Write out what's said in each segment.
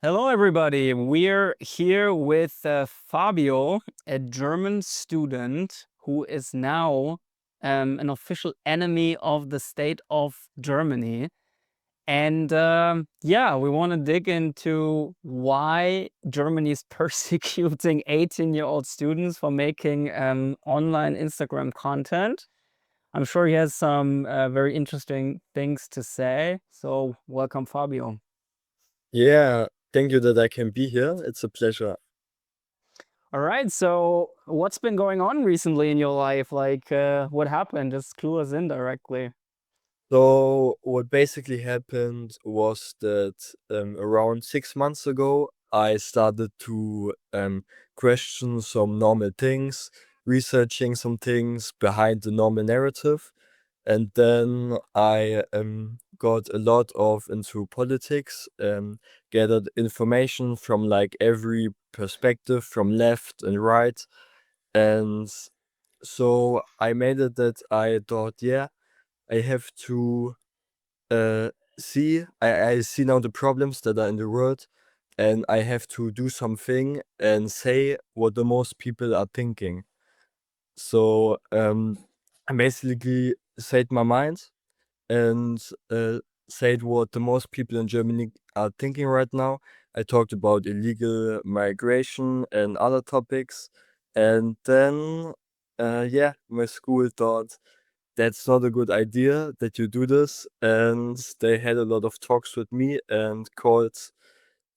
Hello, everybody. We're here with Fabio, a German student who is now an official enemy of the state of Germany. And yeah, we want to dig into why Germany is persecuting 18-year-old students for making online Instagram content. I'm sure he has some very interesting things to say. So welcome, Fabio. Yeah, thank you that I can be here. It's a pleasure. All right. So, what's been going on recently in your life? Like, what happened? Just clue us in directly. So, what basically happened was that around 6 months ago, I started to question some normal things, researching some things behind the normal narrative. And then I got a lot of into politics, gathered information from like every perspective, from left and right. And so I made it that I thought, yeah, I have to uh I see now the problems that are in the world, and I have to do something and say what the most people are thinking. So I basically said my mind and said what the most people in Germany are thinking right now. I talked about illegal migration and other topics, and then yeah, my school thought that's not a good idea that you do this, and they had a lot of talks with me and called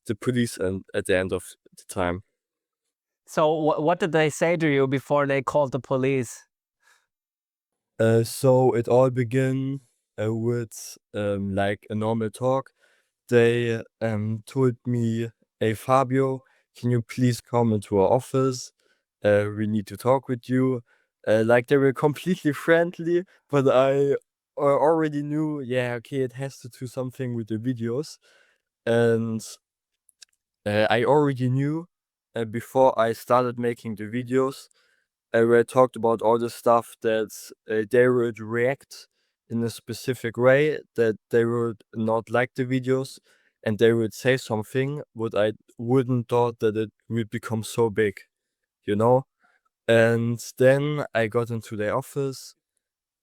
the police and at the end of the time. So, what did they say to you before they called the police? So it all began with like a normal talk. They told me, "Hey Fabio, can you please come into our office? We need to talk with you." Like they were completely friendly, but I already knew, yeah, okay, it has to do something with the videos, and I already knew before I started making the videos where I talked about all the stuff that they would react in a specific way, that they would not like the videos, and they would say something what I wouldn't thought that it would become so big, you know? And then I got into their office.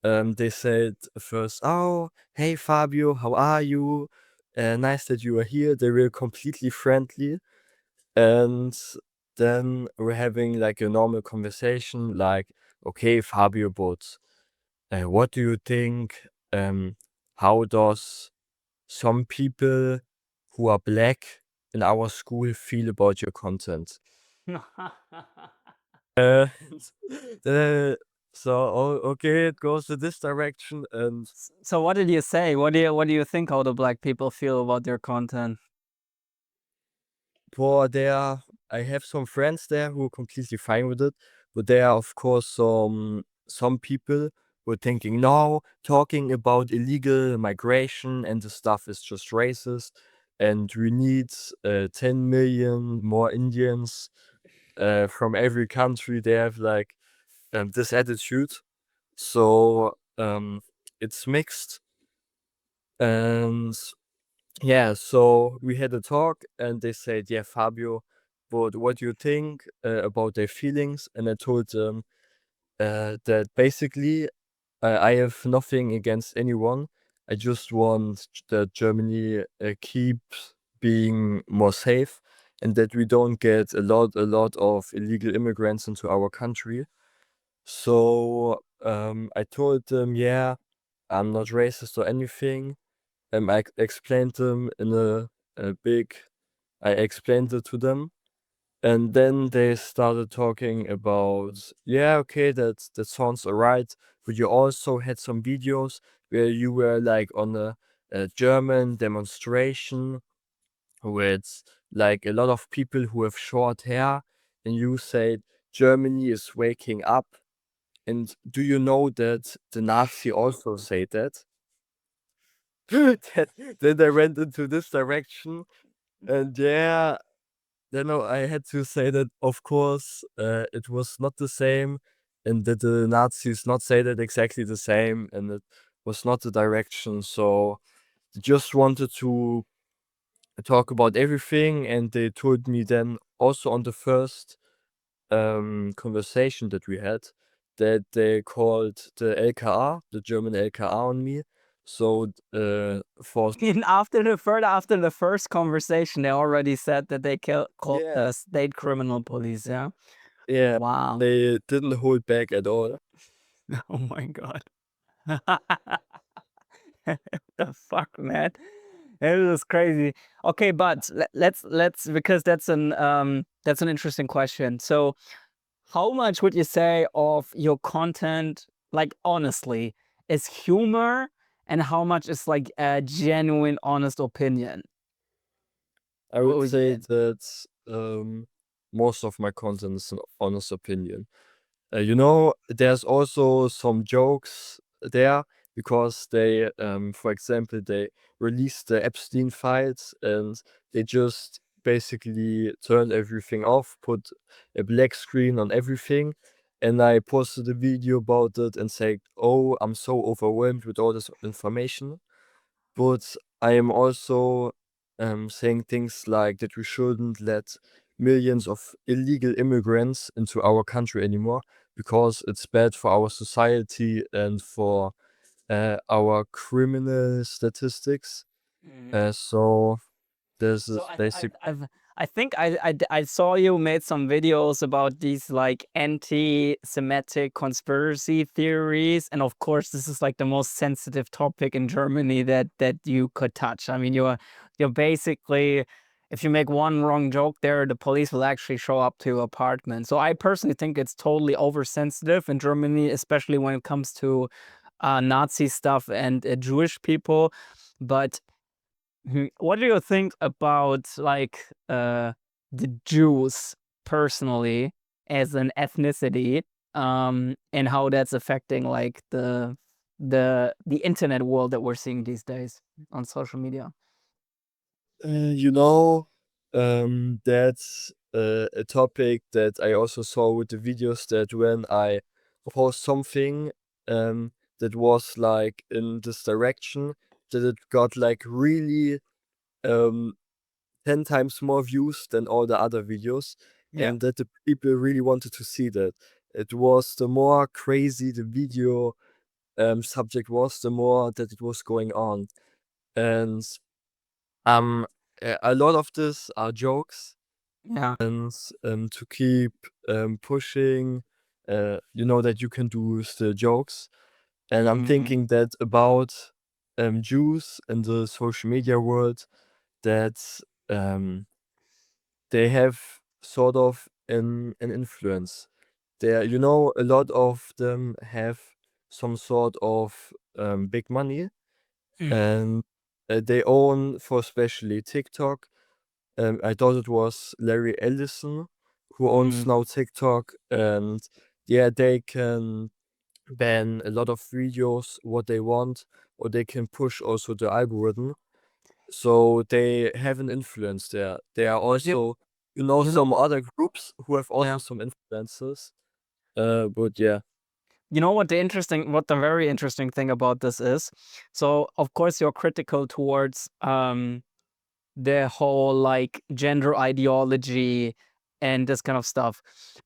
They said first, "Oh, hey Fabio, how are you? Nice that you are here." They were completely friendly, and then we're having like a normal conversation, like, okay, Fabio, but what do you think? How does some people who are black in our school feel about your content? Uh, uh, so, okay, it goes to this direction, and So, what did you say? What do you think how the black people feel about their content? for there, I have some friends there who are completely fine with it, but there are of course some people who are thinking, no, talking about illegal migration and the stuff is just racist, and we need 10 million more Indians from every country. They have like this attitude, so it's mixed, and yeah, so we had a talk and they said, "Yeah, Fabio, but what do you think about their feelings?" And I told them that basically I have nothing against anyone. I just want that Germany keeps being more safe and that we don't get a lot of illegal immigrants into our country. So I told them, "Yeah, I'm not racist or anything." I explained them in a big I explained it to them, and then they started talking about, "Yeah, okay, that sounds alright, but you also had some videos where you were, like, on a German demonstration with, like, a lot of people who have short hair, and you said Germany is waking up, and do you know that the Nazi also said that?" Then I went into this direction, and yeah, then I had to say that, of course, it was not the same, and that the Nazis not say that exactly the same, and it was not the direction. So just wanted to talk about everything, and they told me then also on the first conversation that we had that they called the LKA, the German LKA, on me. So for And after the first conversation, they already said that they called yeah, the state criminal police. Yeah. yeah, Wow. they didn't hold back at all. Oh my god. What the fuck, man? It was crazy. Okay, but let's because that's an interesting question. So, how much would you say of your content, like honestly, is humor, and how much is like a genuine, honest opinion? I What would would you? say that most of my content is an honest opinion. You know, there's also some jokes there because they, for example, they released the Epstein files and they just basically turned everything off, put a black screen on everything. And I posted a video about it and said, "Oh, I'm so overwhelmed with all this information." But I am also saying things like that we shouldn't let millions of illegal immigrants into our country anymore because it's bad for our society and for our criminal statistics. So this So is basic. I think I saw you made some videos about these like anti-Semitic conspiracy theories, and of course this is like the most sensitive topic in Germany that you could touch. I mean, you're basically, if you make one wrong joke there, the police will actually show up to your apartment. So I personally think it's totally oversensitive in Germany, especially when it comes to Nazi stuff and Jewish people. But what do you think about like the Jews personally as an ethnicity, and how that's affecting like the internet world that we're seeing these days on social media? You know, that's a topic that I also saw with the videos that when I post something that was like in this direction, that it got like really um 10 times more views than all the other videos, Yeah. and that the people really wanted to see that. It was the more crazy the video subject was, the more that it was going on. And um, a lot of this are jokes, Yeah. and to keep pushing, you know, that you can do still jokes. And I'm Mhm. thinking that about Jews in the social media world, that they have sort of an influence. There, you know, a lot of them have some sort of big money, Mm. and they own, for especially TikTok. I thought it was Larry Ellison who owns Mm. now TikTok, and yeah, they can ban a lot of videos what they want, or they can push also the algorithm. So they have an influence there. There are But also, you know, you know some what? other groups who have also Yeah. some influences. But yeah. You know what the very interesting thing about this is? So of course you're critical towards the whole like gender ideology and this kind of stuff.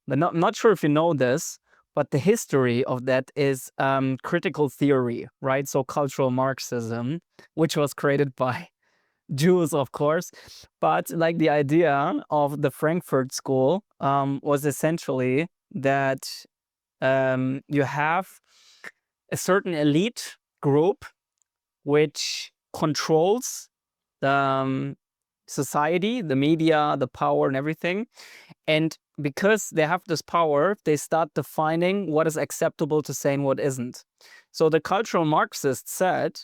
But not sure if you know this, but the history of that is critical theory, right? So cultural Marxism, which was created by Jews, of course. But like the idea of the Frankfurt School was essentially that you have a certain elite group which controls the society, the media, the power, and everything. And because they have this power, they start defining what is acceptable to say and what isn't. So the cultural Marxists said,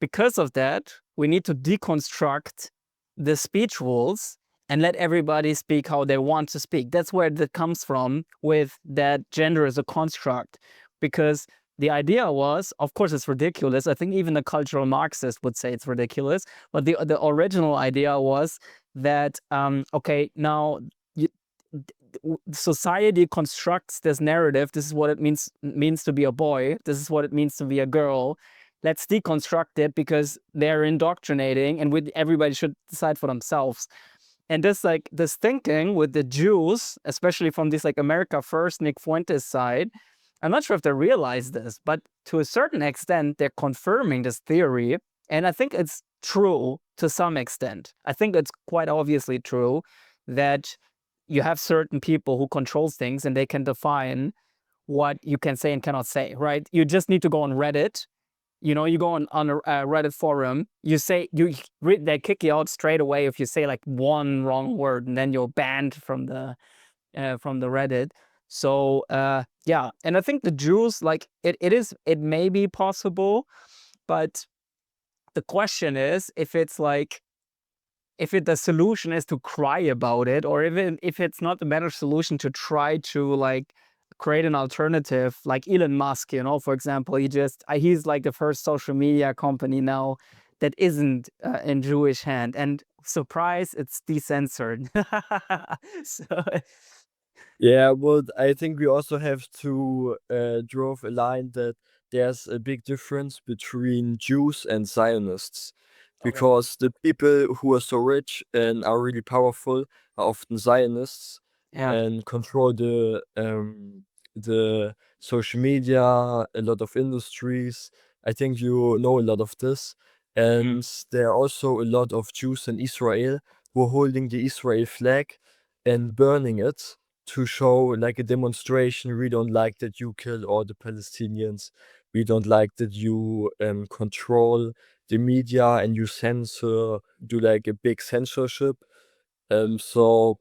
because of that, we need to deconstruct the speech rules and let everybody speak how they want to speak. That's where that comes from, with that gender is a construct. Because the idea was, of course, it's ridiculous. I think even the cultural Marxist would say it's ridiculous. But the original idea was that, okay, now you, society constructs this narrative. This is what it means to be a boy. This is what it means to be a girl. let's deconstruct it because they're indoctrinating, and everybody should decide for themselves. And this thinking with the Jews, especially from this like America First, Nick Fuentes side, I'm not sure if they realize this, but to a certain extent, they're confirming this theory. And I think it's true to some extent. I think it's quite obviously true that you have certain people who control things and they can define what you can say and cannot say, right? You just need to go on Reddit. You know, you go on a Reddit forum, you say, they kick you out straight away if you say like one wrong word, and then you're banned from the Reddit. So yeah, and I think the Jews, like it may be possible, but the question is if it's like the solution is to cry about it, or if it's not a better solution to try to like create an alternative, like Elon Musk, you know, for example, he's like the first social media company now that isn't in Jewish hand, and surprise, it's decensored. So Yeah, but I think we also have to draw a line that there's a big difference between Jews and Zionists, okay, because the people who are so rich and are really powerful are often Zionists yeah. and control the social media, a lot of industries. I think you know a lot of this. Mm. And there are also a lot of Jews in Israel who are holding the Israel flag and burning it to show like a demonstration. We don't like that you kill all the Palestinians. We don't like that you control the media and you do like a big censorship. So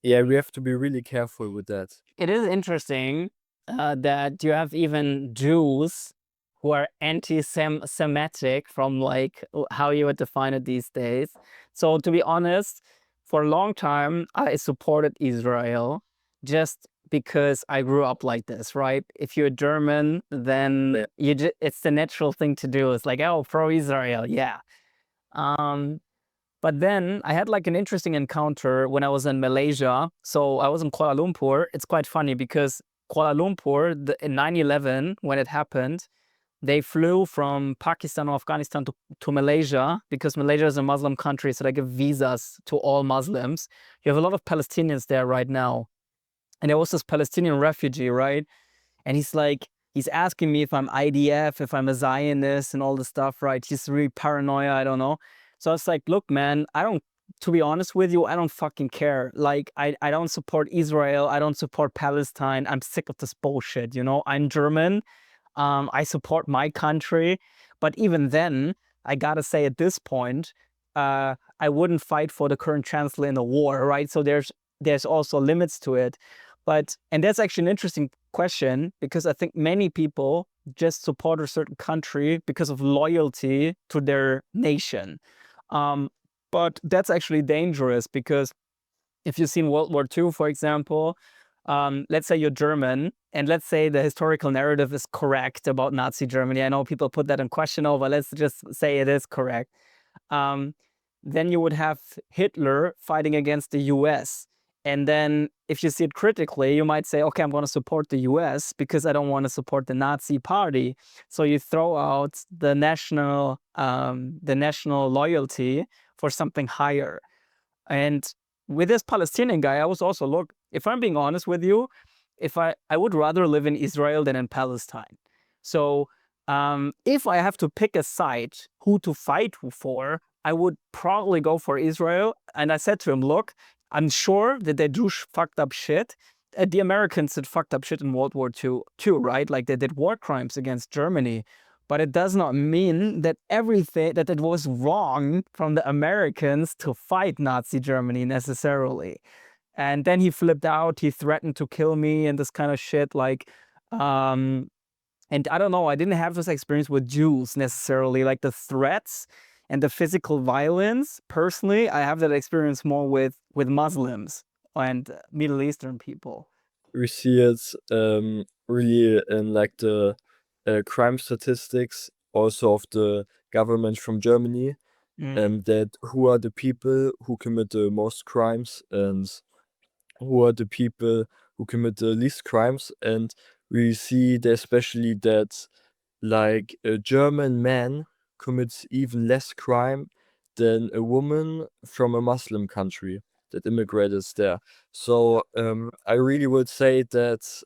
yeah, we have to be really careful with that. It is interesting that you have even Jews who are anti-Semitic from like how you would define it these days. So to be honest, for a long time, I supported Israel just because I grew up like this, right? If you're German, then it's the natural thing to do. It's like, oh, pro-Israel, yeah. Um, but then I had like an interesting encounter when I was in Malaysia. So I was in Kuala Lumpur. It's quite funny because Kuala Lumpur, in 9/11, when it happened, they flew from Pakistan or Afghanistan to Malaysia because Malaysia is a Muslim country. So they give visas to all Muslims. You have a lot of Palestinians there right now. And there was this Palestinian refugee, right? And he's asking me if I'm IDF, if I'm a Zionist and all this stuff, right? He's really paranoia, I don't know. So it's like, look, man, to be honest with you, I don't fucking care. Like, I don't support Israel. I don't support Palestine. I'm sick of this bullshit, you know? I'm German. I support my country. But even then, I gotta say at this point, I wouldn't fight for the current chancellor in a war, right? So there's also limits to it. And that's actually an interesting question because I think many people just support a certain country because of loyalty to their nation. But that's actually dangerous because if you've seen World War II, for example, let's say you're German, and let's say the historical narrative is correct about Nazi Germany. I know people put that in question over. Let's just say it is correct. Um, then you would have Hitler fighting against the US. And then if you see it critically, you might say, okay, I'm going to support the US because I don't want to support the Nazi party. So you throw out the national loyalty for something higher. And with this Palestinian guy, I was also, look, if I'm being honest with you, I would rather live in Israel than in Palestine. So if I have to pick a side who to fight for, I would probably go for Israel. And I said to him, look, I'm sure that they do fucked up shit. The Americans did fucked up shit in World War II too, right? Like they did war crimes against Germany. But it does not mean that that it was wrong from the Americans to fight Nazi Germany necessarily. And then he flipped out. He threatened to kill me and this kind of shit. And I don't know, I didn't have this experience with Jews necessarily, like the threats and the physical violence. Personally, I have that experience more with Muslims and Middle Eastern people. We see it really in like the crime statistics also of the government from Germany, Mm. that who are the people who commit the most crimes and who are the people who commit the least crimes. And we see that especially that like a German man commits even less crime than a woman from a Muslim country that immigrated there. So I really would say that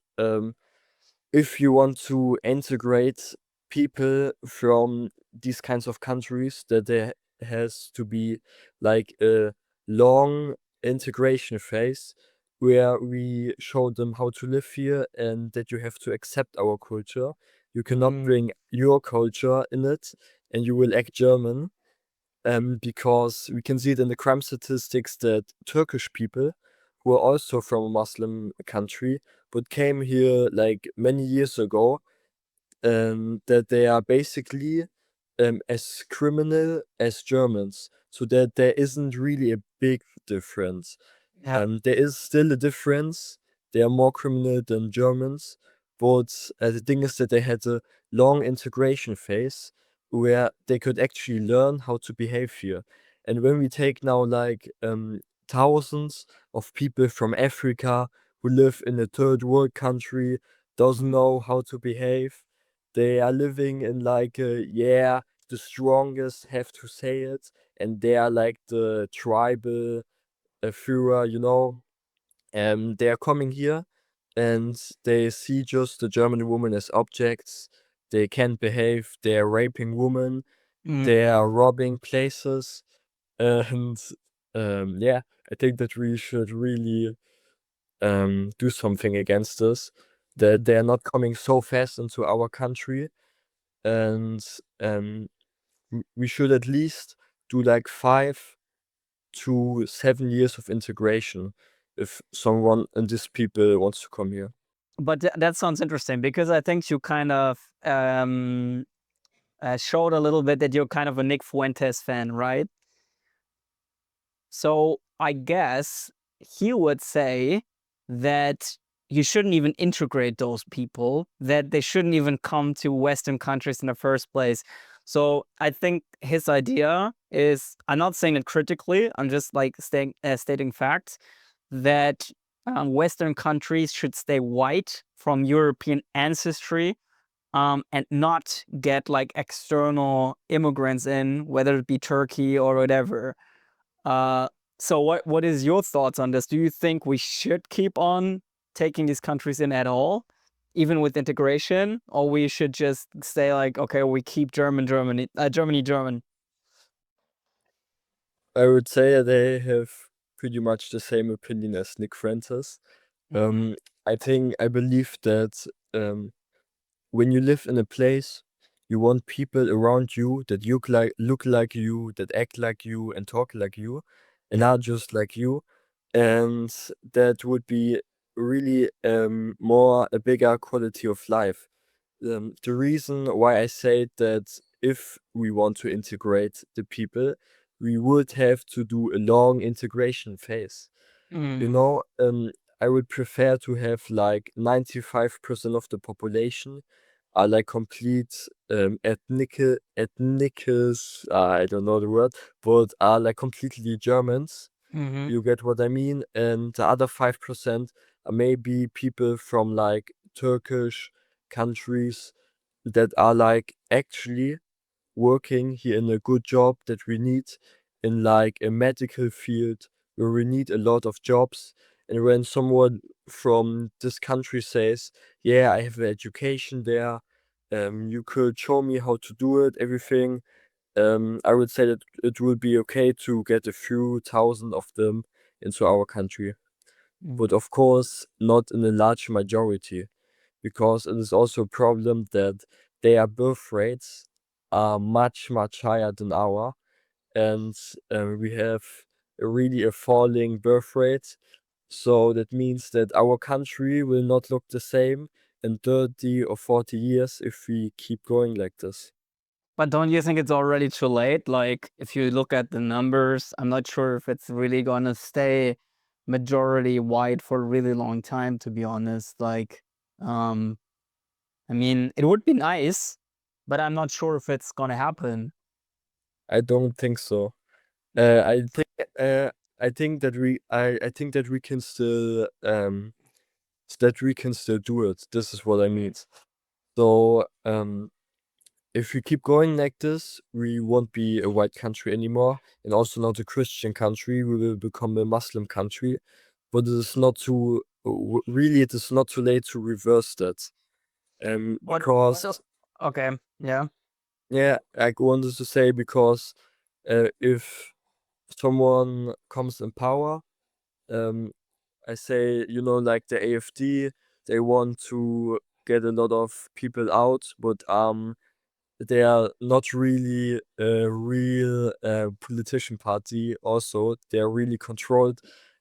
if you want to integrate people from these kinds of countries, that there has to be like a long integration phase where we show them how to live here and that you have to accept our culture. You cannot Mm, bring your culture in it and you will act German. Because we can see it in the crime statistics that Turkish people who are also from a Muslim country but came here like many years ago, that they are basically as criminal as Germans, so that there isn't really a big difference. yeah. There is still a difference. They are more criminal than Germans, but the thing is that they had a long integration phase where they could actually learn how to behave here. And when we take now like thousands of people from Africa who live in a third world country, doesn't know how to behave, they are living in like a, yeah, the strongest have to say it, and they are like the tribal Führer, you know. They are coming here and they see just the German woman as objects. They can't behave. They are raping women. Mm. They are robbing places. And yeah, I think that we should really do something against this. That they are not coming so fast into our country, and we should at least do like 5 to 7 years of integration if someone and these people wants to come here. But that sounds interesting because I think you kind of showed a little bit that you're kind of a Nick Fuentes fan, right? So I guess he would say that you shouldn't even integrate those people, that they shouldn't even come to Western countries in the first place. So I think his idea is, I'm not saying it critically, I'm just like stating facts, that Western countries should stay white from European ancestry, and not get like external immigrants in, whether it be Turkey or whatever. Uh, so what is your thoughts on this? Do you think we should keep on taking these countries in at all, even with integration, or we should just say like, okay, we keep Germany, German? I would say they have pretty much the same opinion as Nick Fuentes. Mhm. I believe that when you live in a place, you want people around you that look like you, that act like you, and talk like you, and are just like you, and that would be really more a bigger quality of life. The reason why I say that if we want to integrate the people, we would have to do a long integration phase. You Mm. know, I would prefer to have like 95% of the population are like complete ethnicus, I don't know the word, but are like completely Germans. Mhm. You get what I mean? And the other 5% are maybe people from like Turkish countries that are like actually working here in a good job that we need in like a medical field where we need a lot of jobs. And when someone from this country says, yeah, I have an education there, you could show me how to do it, everything, I would say that it would be okay to get a few thousand of them into our country. Mm. But of course, not in a large majority, because it is also a problem that their birth rates are much, much higher than our, and we have really a falling birth rate. So that means that our country will not look the same in 30 or 40 years if we keep going like this. But don't you think it's already too late? Like, if you look at the numbers, I'm not sure if it's really gonna stay majority white for a really long time, to be honest. Like, um, I mean, it would be nice, but I'm not sure if it's gonna happen. I don't think so. Uh, I think uh, I think that we can still do it. This is what I mean. So if we keep going like this, we won't be a white country anymore, and also not a Christian country. We will become a Muslim country. But it is not too really. It is not too late to reverse that. Because Okay, yeah. yeah, I wanted to say because if someone comes in power, um, I say, you know, like the AfD, they want to get a lot of people out, but they are not really a real politician party. Also, they are really controlled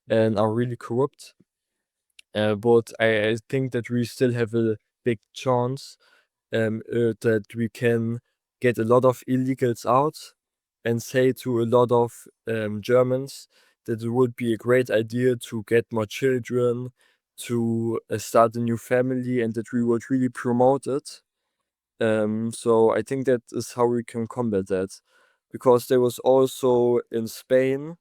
and are really corrupt. But I think that we still have a big chance that we can get a lot of illegals out and say to a lot of Germans that it would be a great idea to get more children, to start a new family, and that we would really promote it. So I think that is how we can combat that. Because there was also in Spain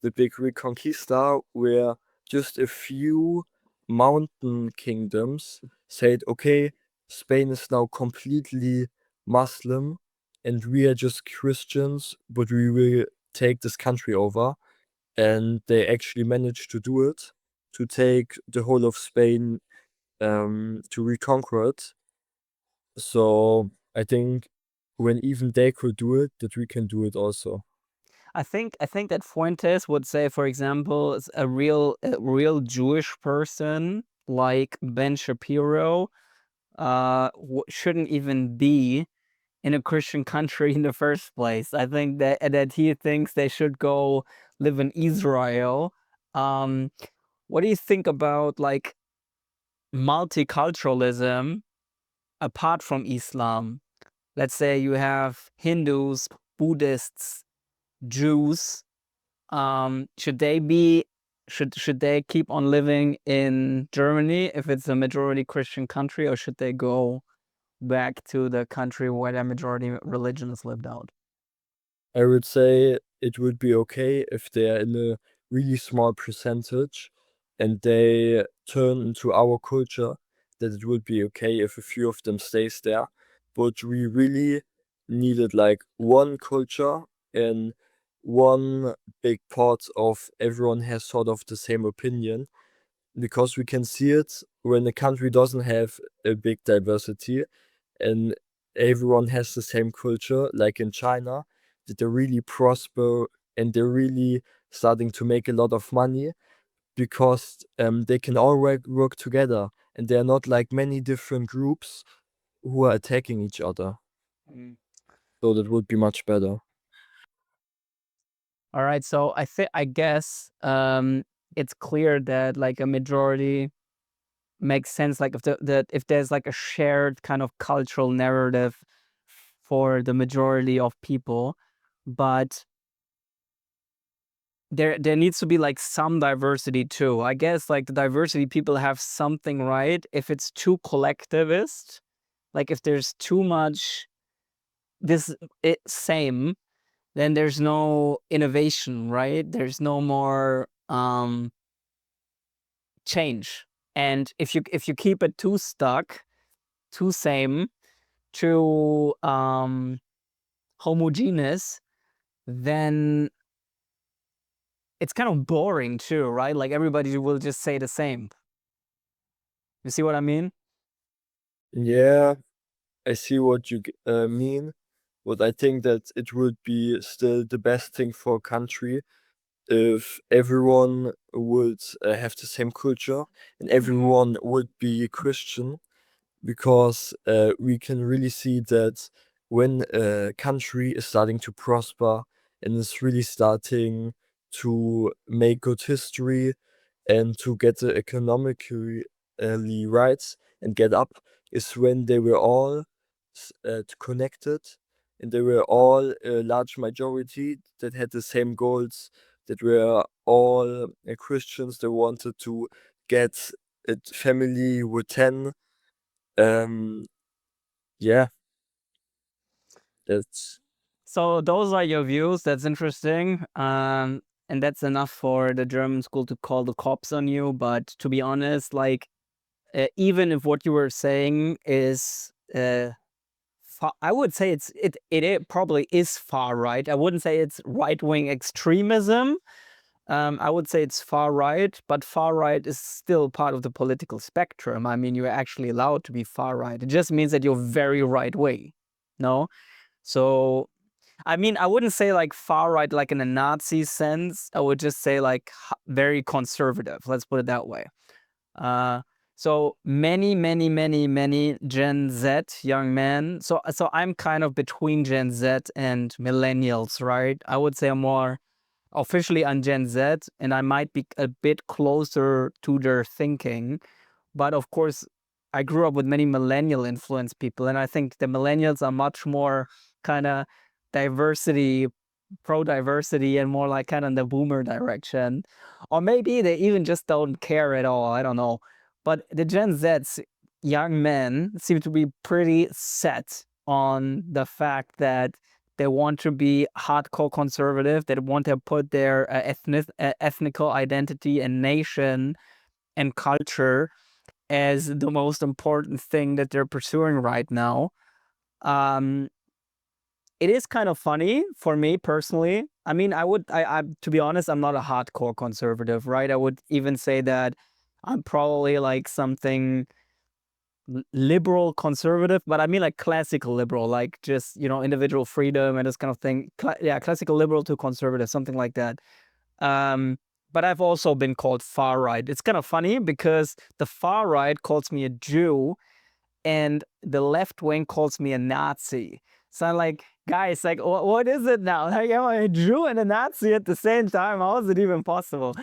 the big Reconquista where just a few mountain kingdoms said, okay, Spain is now completely Muslim and we are just Christians, but we will take this country over. And they actually managed to do it, to take the whole of Spain, to reconquer it. So I think when even they could do it, that we can do it also. I think that Fuentes would say, for example, a real Jewish person like Ben Shapiro shouldn't even be in a Christian country in the first place. I think that he thinks they should go live in Israel. Um, what do you think about like multiculturalism apart from Islam? Let's say you have Hindus, Buddhists, Jews. Should they be should they keep on living in Germany if it's a majority Christian country, or should they go back to the country where the majority religion is lived out? I would say it would be okay if they're in a really small percentage and they turn into our culture, that it would be okay if a few of them stays there. But we really needed like one culture and one big part of everyone has sort of the same opinion, because we can see it when a country doesn't have a big diversity and everyone has the same culture, like in China, that they really prosper and they're really starting to make a lot of money because they can all work together and they're not like many different groups who are attacking each other. Mm. So that would be much better. All right, so I guess it's clear that like a majority makes sense. Like if there's like a shared kind of cultural narrative for the majority of people, but there needs to be like some diversity too. I guess like the diversity people have something right. If it's too collectivist, like if there's too much this same, then there's no innovation, right? There's no more change. And if you keep it too stuck, too same, too homogeneous, then it's kind of boring too, right? Like everybody will just say the same. You see what I mean? Yeah, I see what you mean, but I think that it would be still the best thing for a country if everyone would have the same culture and everyone would be Christian, because we can really see that when a country is starting to prosper and is really starting to make good history and to get the economically right and get up, is when they were all connected and they were all a large majority that had the same goals, that were all Christians. They wanted to get a family with 10. um, yeah, that's So those are your views. That's interesting. And that's enough for the German school to call the cops on you. But to be honest, like even if what you were saying is I would say it probably is far right. I wouldn't say it's right-wing extremism. I would say it's far right, but far right is still part of the political spectrum. I mean, you're actually allowed to be far right. It just means that you're very right way. No? So, I mean, I wouldn't say like far right like in a Nazi sense. I would just say like very conservative. Let's put it that way. Uh, so many Gen Z young men. So I'm kind of between Gen Z and millennials, right? I would say I'm more officially on Gen Z, and I might be a bit closer to their thinking. But of course, I grew up with many millennial influenced people, and I think the millennials are much more kind of diversity, pro diversity, and more like kind of in the boomer direction. Or maybe they even just don't care at all. I don't know. But the Gen Zs, young men, seem to be pretty set on the fact that they want to be hardcore conservative. They want to put their ethnical identity and nation and culture as the most important thing that they're pursuing right now. Um, it is kind of funny for me personally. I mean, I to be honest, I'm not a hardcore conservative, right? I would even say that I'm probably like something liberal conservative, but I mean like classical liberal, like just, individual freedom and this kind of thing. Yeah, classical liberal to conservative, something like that. Um, but I've also been called far right. It's kind of funny because the far right calls me a Jew and the left wing calls me a Nazi. So I'm like, guys, like, what is it now? Like, am I a Jew and a Nazi at the same time? How is it even possible?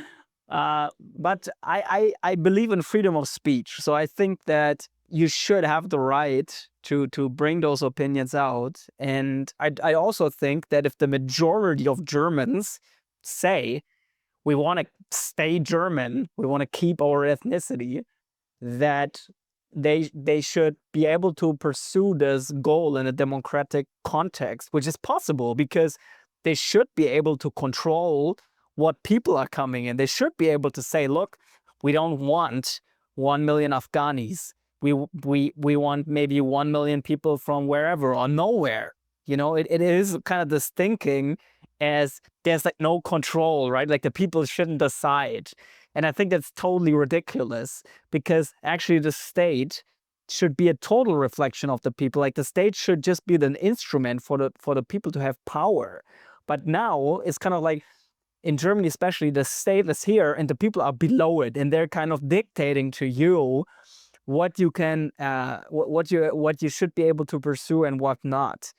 But I believe in freedom of speech. So I think that you should have the right to bring those opinions out. And I also think that if the majority of Germans say we want to stay German, we want to keep our ethnicity, that they should be able to pursue this goal in a democratic context, which is possible because they should be able to control what people are coming in. They should be able to say, look, we don't want 1 million Afghanis. We want maybe 1 million people from wherever or nowhere. It is kind of this thinking as there's like no control, right? Like the people shouldn't decide. And I think that's totally ridiculous because actually the state should be a total reflection of the people. Like the state should just be an instrument for the people to have power. But now it's kind of like in Germany, especially, the state is here and the people are below it, and they're kind of dictating to you what you can, what you should be able to pursue and what not.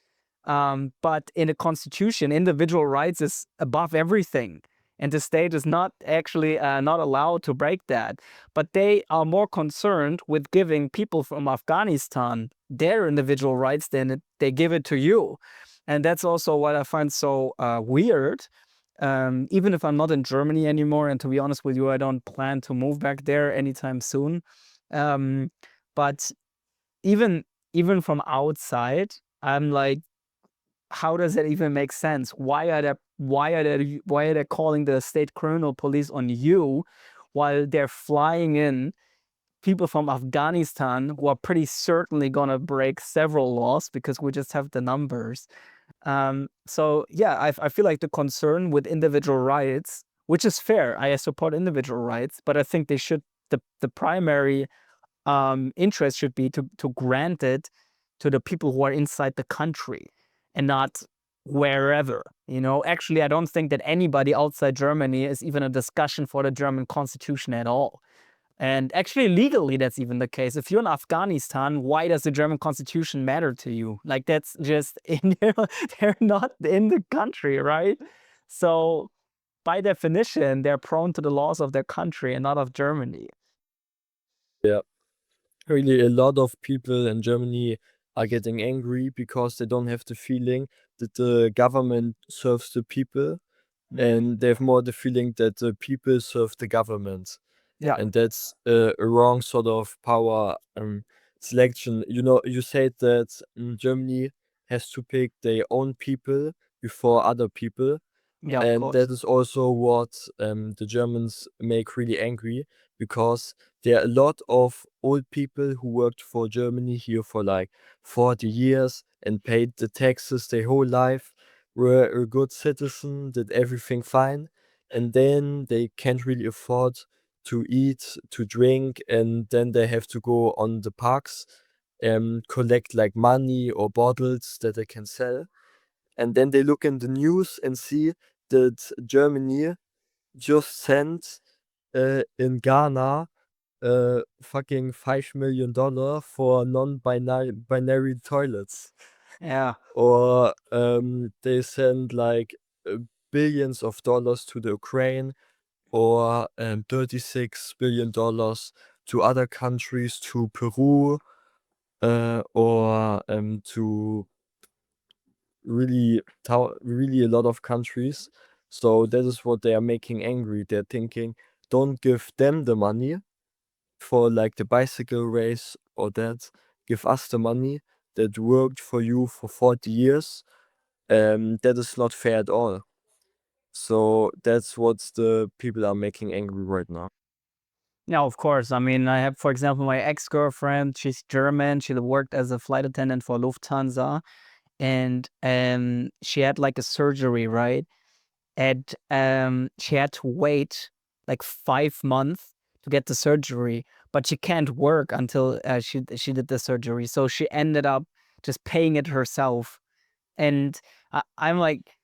But in the constitution, individual rights is above everything. And the state is not actually not allowed to break that. But they are more concerned with giving people from Afghanistan their individual rights than they give it to you. And that's also what I find so weird. Even if I'm not in Germany anymore, and to be honest with you, I don't plan to move back there anytime soon. But even from outside, I'm like, how does that even make sense? Why are they calling the state criminal police on you while they're flying in people from Afghanistan who are pretty certainly gonna break several laws because we just have the numbers. So yeah, I feel like the concern with individual rights, which is fair, I support individual rights, but I think the primary interest should be to grant it to the people who are inside the country and not wherever. Actually, I don't think that anybody outside Germany is even a discussion for the German constitution at all. And actually, legally, that's even the case. If you're in Afghanistan, why does the German constitution matter to you? Like, that's just, they're not in the country, right? So, by definition, they're prone to the laws of their country and not of Germany. Yeah. Really, a lot of people in Germany are getting angry because they don't have the feeling that the government serves the people, and they have more the feeling that the people serve the government. Yeah. And that's a wrong sort of power selection. You said that Germany has to pick their own people before other people. Yeah, of And course. that is also what the Germans make really angry, because there are a lot of old people who worked for Germany here for like 40 years. and paid the taxes their whole life, were a good citizen, did everything fine, and then they can't really afford to eat, to drink, and then they have to go on the parks and collect like money or bottles that they can sell. And then they look in the news and see that Germany just sent in Ghana fucking $5 million for non-binary toilets. Yeah. Or they send like billions of dollars to the Ukraine, or $36 billion to other countries, to Peru, or to really a lot of countries. So that is what they are making angry. They're thinking, don't give them the money for like the bicycle race or that. Give us the money that worked for you for 40 years. That is not fair at all. So that's what the people are making angry right now. Yeah, of course. I mean, I have, for example, my ex-girlfriend, she's German. She worked as a flight attendant for Lufthansa, and she had like a surgery, right? And she had to wait like 5 months to get the surgery, but she can't work until she did the surgery. So she ended up just paying it herself. And I'm like,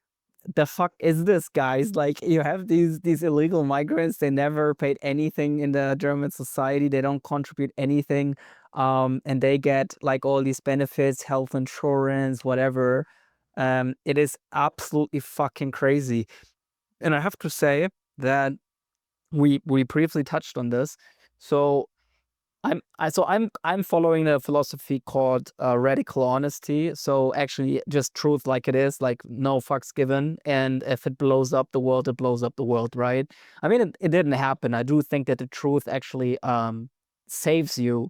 the fuck is this, guys? Like, you have these illegal migrants. They never paid anything in the German society. They don't contribute anything, and they get like all these benefits, health insurance, whatever. It is absolutely fucking crazy. And I have to say that we briefly touched on this. So I'm following a philosophy called radical honesty. So actually, just truth like it is, like no fucks given. And if it blows up the world, it blows up the world, right? I mean, it didn't happen. I do think that the truth actually saves you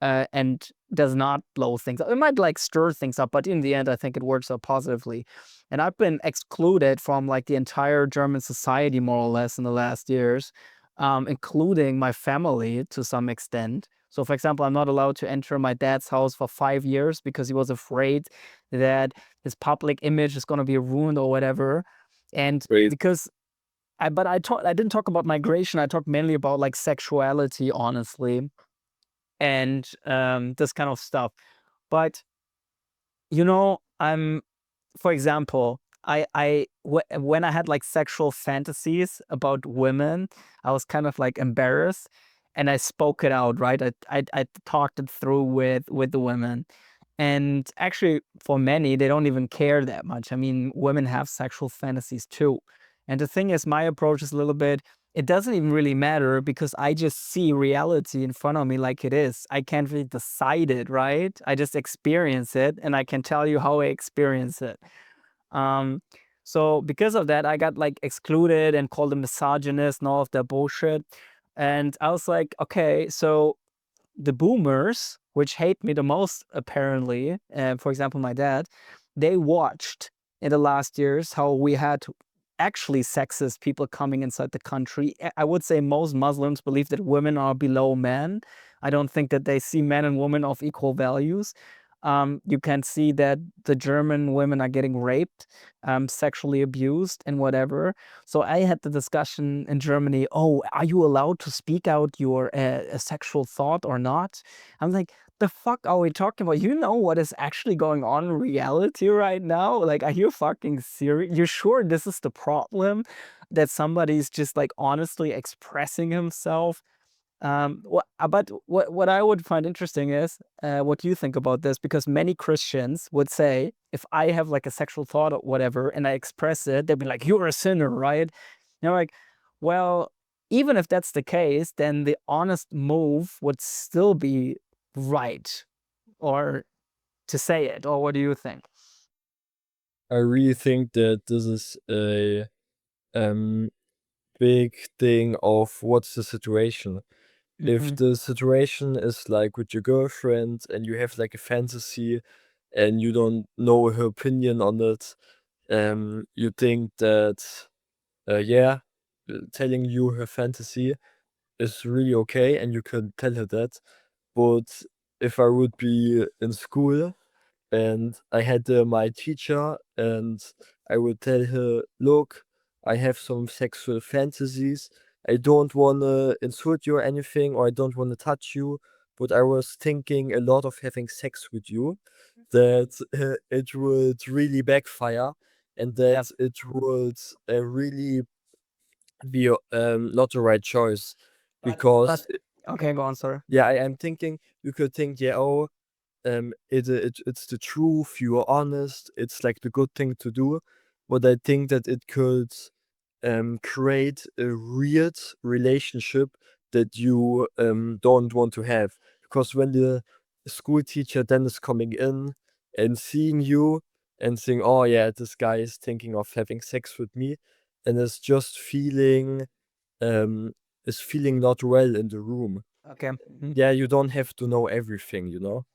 and does not blow things up. It might like stir things up, but in the end, I think it works out positively. And I've been excluded from like the entire German society, more or less, in the last years, including my family to some extent. So, for example, I'm not allowed to enter my dad's house for 5 years because he was afraid that his public image is going to be ruined or whatever. And Great. because I didn't talk about migration. I talked mainly about like sexuality, honestly, and this kind of stuff. But I'm, for example, when I had like sexual fantasies about women, I was kind of like embarrassed, and I spoke it out, right? I talked it through with the women, and actually, for many, they don't even care that much. I mean, women have sexual fantasies too, and the thing is, my approach is a little bit. It doesn't even really matter because I just see reality in front of me like it is. I can't really decide it, right? I just experience it, and I can tell you how I experience it. Um, so because of that, I got like excluded and called a misogynist and all of that bullshit. And I was like, okay, so the boomers, which hate me the most, apparently, for example, my dad, they watched in the last years how we had actually sexist people coming inside the country. I would say most Muslims believe that women are below men. I don't think that they see men and women of equal values. You can see that the German women are getting raped, sexually abused, and whatever. So I had the discussion in Germany. Oh, are you allowed to speak out your sexual thought or not? I'm like, the fuck are we talking about? You know what is actually going on in reality right now? Like, are you fucking serious? You sure this is the problem? That somebody's just like honestly expressing himself? But what I would find interesting is what you think about this, because many Christians would say if I have like a sexual thought or whatever and I express it, they'd be like, "You're a sinner," right? You're like, well, even if that's the case, then the honest move would still be right, or to say it. Or what do you think? I really think that this is a um big thing of what's the situation. If Mhm. the situation is like with your girlfriend and you have like a fantasy and you don't know her opinion on it, you think that yeah, telling you her fantasy is really okay and you can tell her that. But if I would be in school and I had my teacher, and I would tell her, look, I have some sexual fantasies. I don't want to insult you or anything, or I don't want to touch you, but I was thinking a lot of having sex with you, that it would really backfire, and Yeah. that it would really be not the right choice, But because okay, go on, sorry. yeah, I'm thinking you could think, yeah, oh, it's the truth, you are honest, it's like the good thing to do, but I think that it could create a weird relationship that you don't want to have. Because when the school teacher then is coming in and seeing you and saying, oh yeah, this guy is thinking of having sex with me, and um is feeling not well in the room. Okay. Yeah, you don't have to know everything, you know?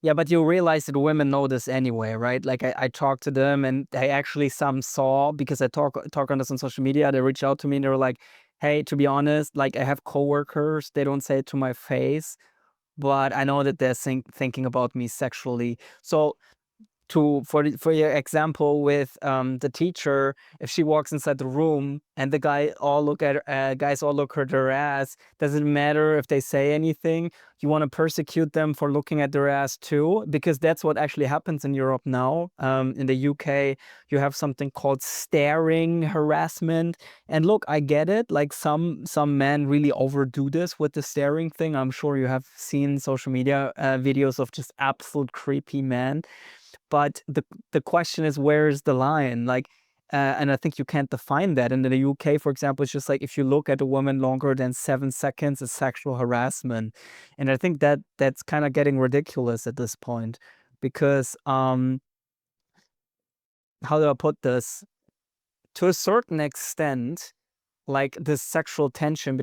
Yeah, but you realize that women know this anyway, right? Like I talked to them and they actually some saw because I talk on this on social media. They reached out to me and they were like, "Hey, to be honest, like I have coworkers. They don't say it to my face, but I know that they're thinking about me sexually." So for your example with the teacher, if she walks inside the room and the guys all look at her ass, doesn't matter if they say anything. You want to persecute them for looking at their ass too, because that's what actually happens in Europe now. In the UK, you have something called staring harassment. And look, I get it. Like some men really overdo this with the staring thing. I'm sure you have seen social media videos of just absolute creepy men. But the question is, where is the line? Like, and I think you can't define that. And in the UK, for example, it's just like if you look at a woman longer than 7 seconds, it's sexual harassment. And I think that that's kind of getting ridiculous at this point, because how do I put this? To a certain extent, like this sexual tension,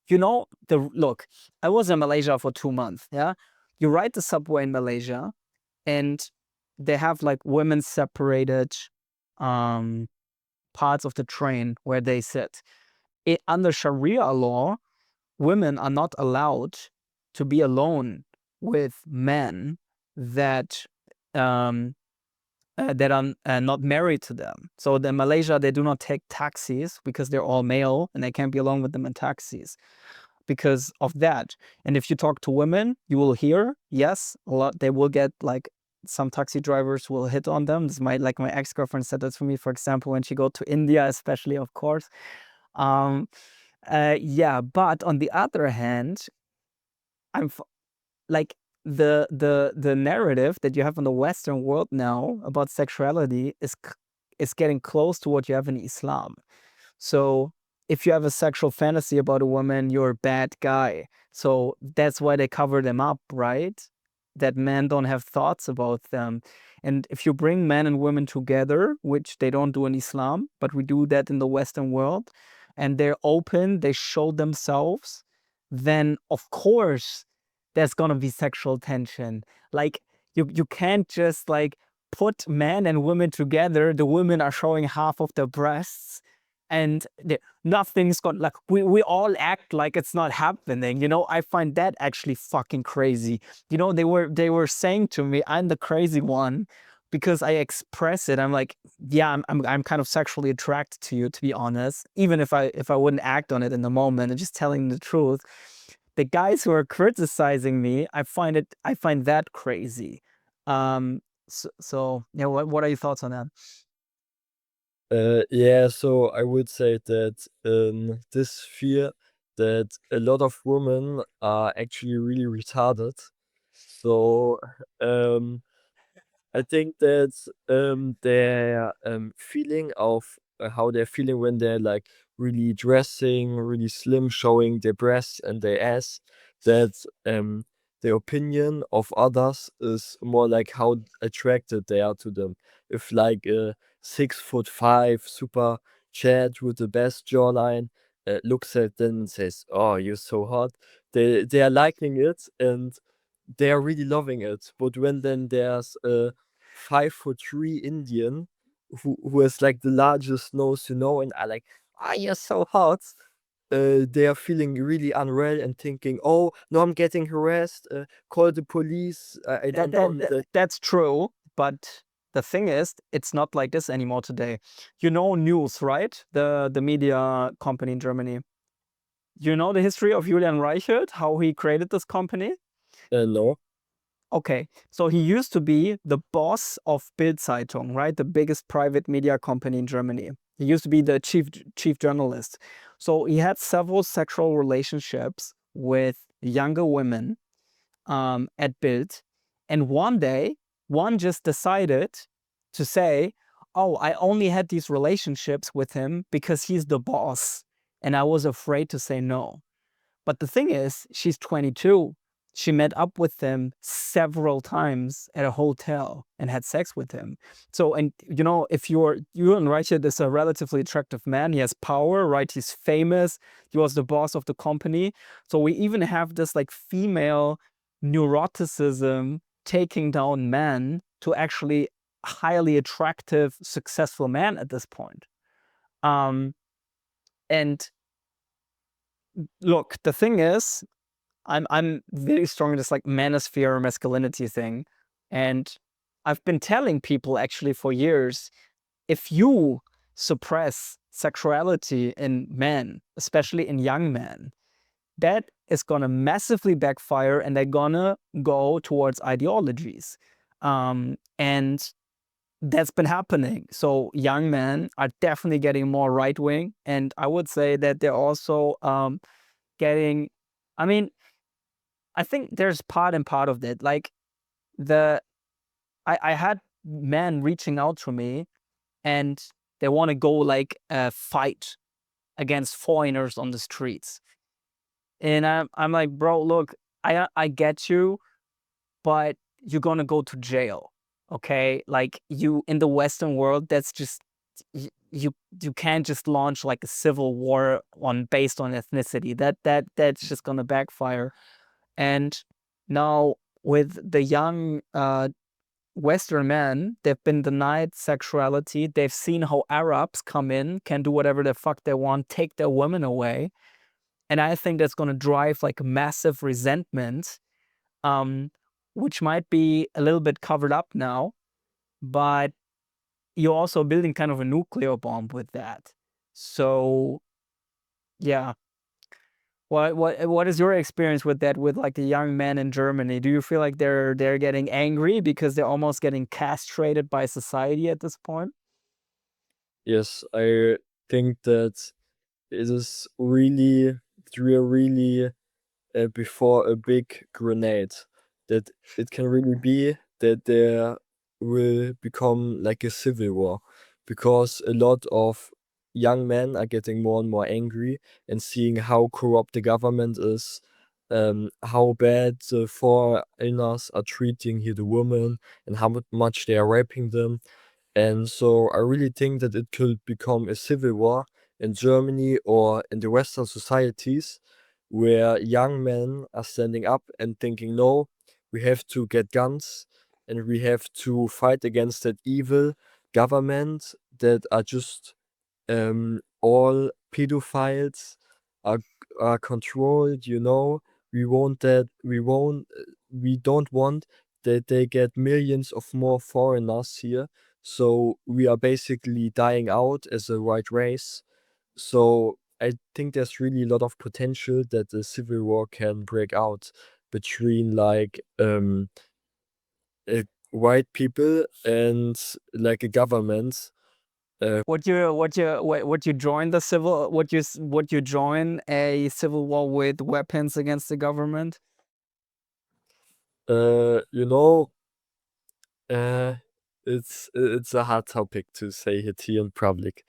the look. I was in Malaysia for 2 months. Yeah, you ride the subway in Malaysia and they have like women separated um parts of the train where they sit. Under Sharia law, women are not allowed to be alone with men that um that are not married to them. So in Malaysia, they do not take taxis because they're all male and they can't be alone with them in taxis because of that. And if you talk to women, you will hear, yes, a lot, they will get like some taxi drivers will hit on them. This might, like my ex-girlfriend said that to me, for example, when she go to India, especially, of course. Um, yeah, but on the other hand, I'm like the narrative that you have in the Western world now about sexuality is getting close to what you have in Islam. So if you have a sexual fantasy about a woman, you're a bad guy. So that's why they cover them up, right? That men don't have thoughts about them. And if you bring men and women together, which they don't do in Islam, but we do that in the Western world, and they're open, they show themselves, then of course there's gonna be sexual tension. Like you can't just like put men and women together. The women are showing half of their breasts and nothing's got like we all act like it's not happening. I find that actually fucking crazy. They were saying to me, I'm the crazy one because I express it. I'm like, yeah, I'm kind of sexually attracted to you, to be honest, even if I wouldn't act on it in the moment and just telling the truth. The guys who are criticizing me, I find that crazy. So yeah, what are your thoughts on that? Yeah, so I would say that this fear that a lot of women are actually really retarded. So um, I think that their feeling of how they're feeling when they're like really dressing, really slim, showing their breasts and their ass, that the opinion of others is more like how attracted they are to them. If like a 6'5" super Chad with the best jawline looks at them and says, "Oh, you're so hot," they are liking it and they are really loving it. But when then there's a 5'3" Indian who has like the largest nose, and are like, "Ah, you're so hot." They are feeling really unwell and thinking, "Oh no, I'm getting harassed. Call the police." I That, don't that, know. that- that's true. but the thing is, it's not like this anymore today. You know News, right? The media company in Germany. You know the history of Julian Reichelt, how he created this company? No. Okay, so he used to be the boss of Bild Zeitung, right? The biggest private media company in Germany. He used to be the chief journalist. So he had several sexual relationships with younger women at Bild. And one day, one just decided to say, oh, I only had these relationships with him because he's the boss. And I was afraid to say no. But the thing is, she's 22. She met up with him several times at a hotel and had sex with him. So, and you know, if Julian Reichelt is a relatively attractive man, he has power, right? He's famous. He was the boss of the company. So we even have this like female neuroticism taking down men to actually highly attractive, successful man at this point. And look, the thing is, I'm very strong in this like manosphere masculinity thing. And I've been telling people actually for years, if you suppress sexuality in men, especially in young men, that is gonna massively backfire and they're gonna go towards ideologies. And that's been happening. So young men are definitely getting more right wing. And I would say that they're also getting, I mean, I think there's part and part of it. Like the I had men reaching out to me and they want to go like fight against foreigners on the streets. And I'm like, bro, look, I get you, but you're gonna go to jail. Okay? Like you in the Western world, that's just you can't just launch like a civil war based on ethnicity. That's just gonna backfire. And now with the young Western men, they've been denied sexuality. They've seen how Arabs come in, can do whatever the fuck they want, take their women away. And I think that's going to drive like massive resentment, um, which might be a little bit covered up now, but you're also building kind of a nuclear bomb with that. So, yeah. What is your experience with that, with like the young men in Germany? Do you feel like they're getting angry because they're almost getting castrated by society at this point? Yes, I think that it is really, we are really before a big grenade. That it can really be that there will become like a civil war, because a lot of young men are getting more and more angry and seeing how corrupt the government is, how bad the foreigners are treating here the women, and how much they are raping them. And so I really think that it could become a civil war in Germany or in the Western societies, where young men are standing up and thinking, no, we have to get guns and we have to fight against that evil government that are just all pedophiles are controlled, you know. We don't want that they get millions of more foreigners here. So we are basically dying out as a white race. So I think there's really a lot of potential that a civil war can break out between like white people and like a government. Would you join the civil? Would you join a civil war with weapons against the government? You know, uh, it's a hard topic to say it here in public.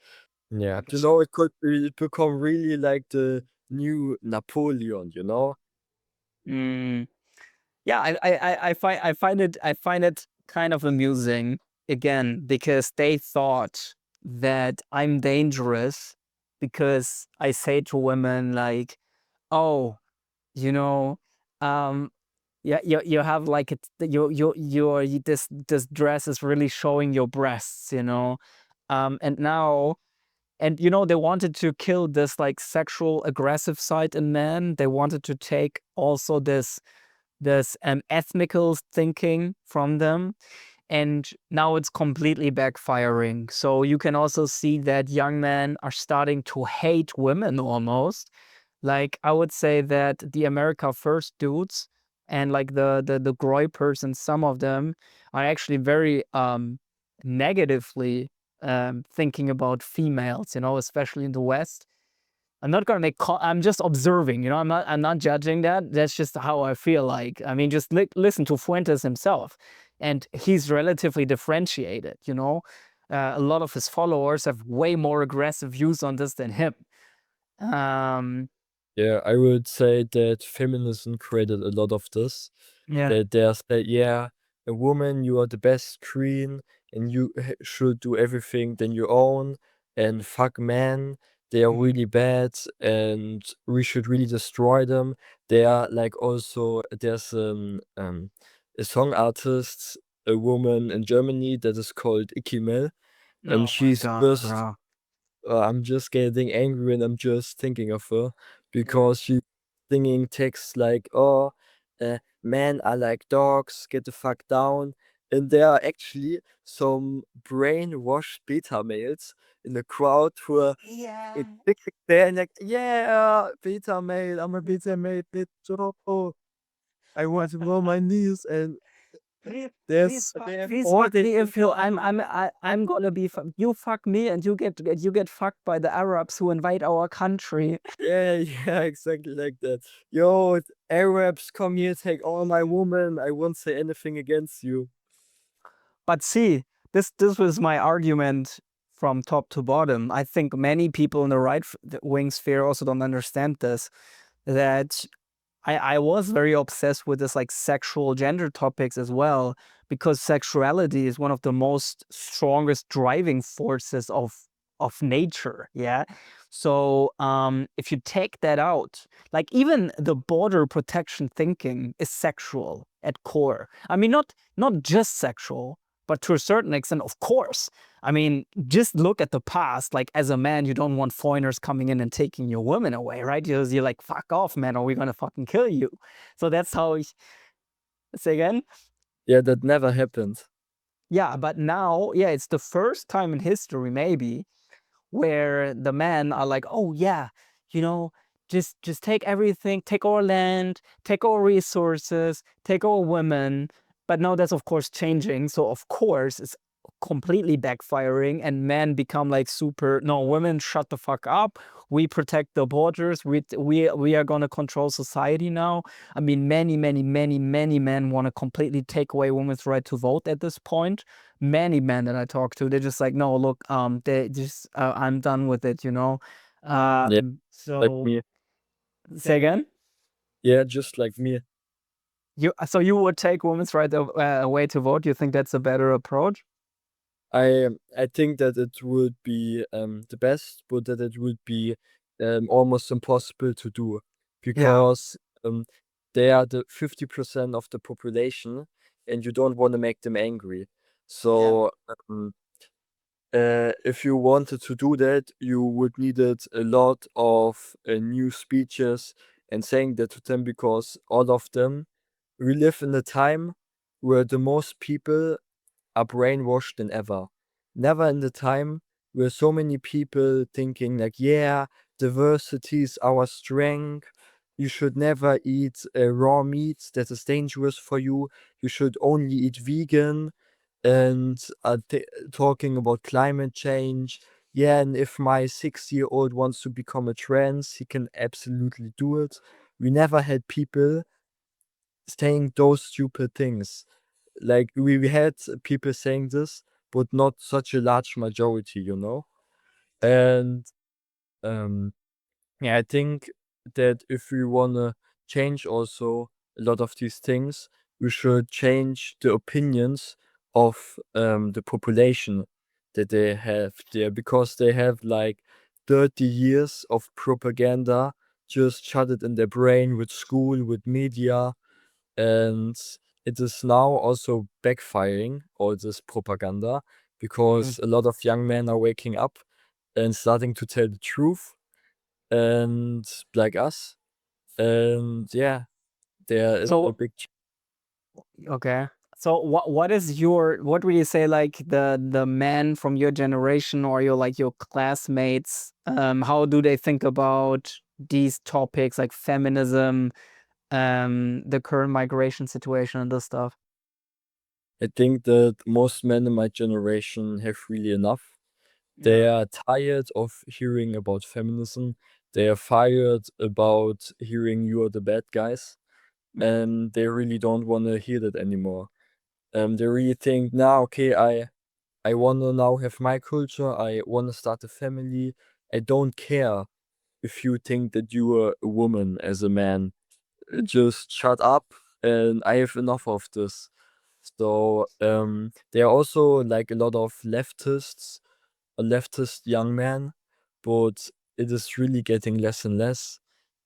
Yeah, you know, it could become really like the new Napoleon, you know? Mm. Yeah, I find it kind of amusing again because they thought that I'm dangerous because I say to women like, "Oh, you know, um, yeah, you have like this dress is really showing your breasts, you know." And now, and you know, they wanted to kill this like sexual aggressive side in men. They wanted to take also this ethnical thinking from them. and now it's completely backfiring. So you can also see that young men are starting to hate women almost. Like, I would say that the America First dudes and like the Groy persons, some of them are actually very negatively thinking about females, especially in the West. I'm not gonna I'm just observing, I'm not judging that. That's just how I feel like. I mean, just listen to Fuentes himself, and he's relatively differentiated. A lot of his followers have way more aggressive views on this than him. Um, Yeah, I would say that feminism created a lot of this. yeah. That there's that, yeah, a woman, you are the best queen, and you should do everything than your own, and fuck men, they are Mhm. really bad, and we should really destroy them. They are like also, there's a song artist, a woman in Germany that is called Ikimel, and Oh my she's God, just bro. I'm just getting angry when I'm just thinking of her because she's singing texts like, "Oh, men are like dogs, get the fuck down." And there are actually some brainwashed beta males in the crowd who are Yeah. there and like, "Yeah, beta male, I'm a beta male, bitch. Oh, I want to blow my knees." And they have Please all fuck the me if I'm gonna be you fuck me and you get fucked by the Arabs who invade our country. Yeah, yeah, exactly like that. Yo, Arabs, come here, take all my woman. I won't say anything against you. But see, this was my argument from top to bottom. I think many people in the wing sphere also don't understand this. That I was very obsessed with this like sexual gender topics as well, because sexuality is one of the most strongest driving forces of nature. Yeah. So if you take that out, like even the border protection thinking is sexual at core. I mean, not just sexual, but to a certain extent, of course. I mean, just look at the past. Like, as a man, you don't want foreigners coming in and taking your woman away, right? You're like, fuck off, man, or we're gonna fucking kill you. So that's how I say again. Yeah, that never happened. Yeah, but now, yeah, it's the first time in history, maybe, where the men are like, oh yeah, you know, just take everything, take our land, take our resources, take our women. But now that's of course changing. So of course it's completely backfiring, and men become like super, no, women shut the fuck up. We protect the borders. We are gonna control society now. I mean, many men want to completely take away women's right to vote at this point. Many men that I talk to, they're just like, no, look, they just, I'm done with it. Yeah, like So me. say again. Yeah, just like me. So you would take women's right away to vote? You think that's a better approach? I think that it would be the best, but that it would be almost impossible to do Yeah. because they are the 50% of the population, and you don't want to make them angry. Yeah. So if you wanted to do that, you would needed a lot of new speeches and saying that to them because all of them, we live in a time where the most people are brainwashed than ever. Never in the time where so many people thinking like, yeah, diversity is our strength. You should never eat raw meat that is dangerous for you. You should only eat vegan and talking about climate change. Yeah, and if my 6-year-old wants to become a trans, he can absolutely do it. We never had people saying those stupid things. Like we had people saying this, but not such a large majority, you know? And um yeah, I think that if we wanna change also a lot of these things, we should change the opinions of the population that they have there because they have like 30 years of propaganda just shut it in their brain with school, with media, and it is now also backfiring all this propaganda Mm. because a lot of young men are waking up and starting to tell the truth and like us. And yeah, there is a So big okay. So what would you say, like, the men from your generation or your classmates, how do they think about these topics like feminism, the current migration situation and this stuff? I think that most men in my generation have really enough. They Yeah. are tired of hearing about feminism. They are tired about hearing you are the bad guys, and they really don't want to hear that anymore. They really think, now, okay, I want to now have my culture. I want to start a family. I don't care if you think that you are a woman as a man. Just shut up, and I have enough of this. So there are also like a lot of leftists, a leftist young man, but it is really getting less and less,